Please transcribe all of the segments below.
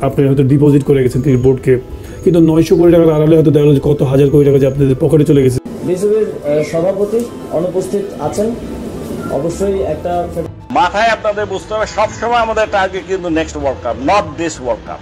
আপনি হয়তো ডিপোজিট করে গেছেন ক্রিকেট বোর্ডকে, কিন্তু 900 কোটি টাকার আড়ালে হয়তো দেখা গেল কত হাজার কোটি টাকা যে আপনাদের পকেটে চলে গেছে। বিসিবির সভাপতি অনুপস্থিত আছেন, অবশ্যই একটা মাথায় আপনাদের বুঝতে হবে সবসময় আমাদের টার্গেট কিন্তু next world cup, not this world cup.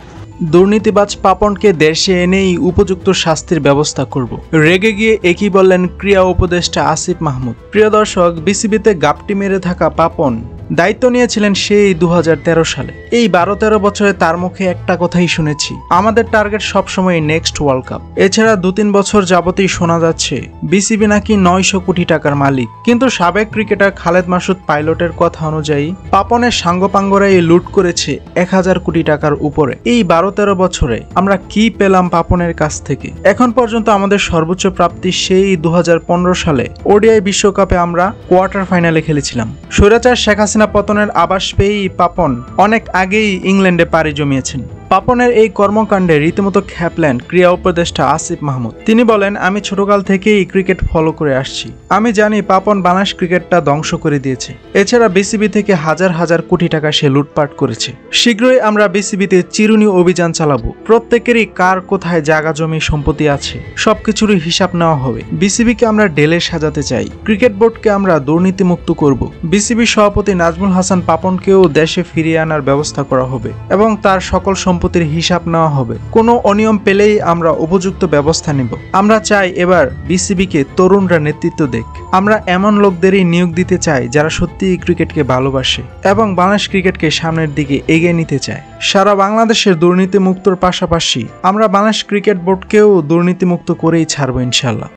দুর্নীতিবাজ পাপনকে দেশে এনেই উপযুক্ত শাস্তির ব্যবস্থা করব, রেগে গিয়ে একই বললেন ক্রীড়া উপদেষ্টা আসিফ মাহমুদ। প্রিয় দর্শক, বিসিবিতে গাপটি মেরে থাকা পাপন দায়িত্ব নিয়েছিলেন সেই 2013 সালে। এই 12-13 বছরে তার মুখে একটা কথাই শুনেছি, আমাদের টার্গেট সবসময় নেক্সট ওয়ার্ল্ড কাপ। এছাড়া 2-3 বছর যাবতই শোনা যাচ্ছে বিসিবি নাকি 900 কোটি টাকার মালিক, কিন্তু সাবেক ক্রিকেটার খালেদ মাসুদ পাইলটের কথা অনুযায়ী পাপনের সাঙ্গপাঙ্গরাই লুট করেছে 1000 কোটি টাকার উপরে। এই 12-13 বছরে আমরা কি পেলাম পাপনের কাছ থেকে? এখন পর্যন্ত আমাদের সর্বোচ্চ প্রাপ্তি সেই 2015 সালে ওডিআই বিশ্বকাপে আমরা কোয়ার্টার ফাইনালে খেলেছিলাম। স্বৈরাচার শেখ হাসিনা পতনের আভাস পেয়েই পাপন অনেক আগেই ইংল্যান্ডে পাড়ি জমিয়েছেন। পাপনের এই কর্মকাণ্ডে রীতিমতো খেপলেন ক্রীড়া উপদেষ্টা আসিফ মাহমুদ। তিনি বলেন, আমি ছোটকাল থেকেই ক্রিকেট ফলো করে আসছি, আমি জানি পাপন বাংলাদেশ ক্রিকেটটা ধ্বংস করে দিয়েছে। এছাড়া বিসিবি থেকে হাজার হাজার কোটি টাকা সে লুটপাট করেছে। শীঘ্রই আমরা বিসিবিতে চিরুনি অভিযান চালাবো, প্রত্যেকেরই কার কোথায় জায়গা জমি সম্পত্তি আছে সবকিছুরই হিসাব নেওয়া হবে। বিসিবিকে আমরা ঢেলে সাজাতে চাই, ক্রিকেট বোর্ডকে আমরা দুর্নীতিমুক্ত করব। বিসিবি সভাপতি নাজমুল হাসান পাপনকেও দেশে ফিরিয়ে আনার ব্যবস্থা করা হবে এবং তার সকল সম্পত্তির হিসাব নেওয়া হবে। কোনো অনিয়ম পেলেই আমরা উপযুক্ত ব্যবস্থা নেব। আমরা চাই এবার বিসিবিকে তরুণরা নেতৃত্ব দেখ। আমরা এমন লোকদেরই নিয়োগ দিতে চাই যারা সত্যিই ক্রিকেটকে ভালোবাসে এবং বাংলাদেশ ক্রিকেটকে সামনের দিকে এগিয়ে নিতে চায়। সারা বাংলাদেশের দুর্নীতিমুক্তর পাশাপাশি আমরা বাংলাদেশ ক্রিকেট বোর্ডকেও দুর্নীতিমুক্ত করেই ছাড়বো ইনশাল্লাহ।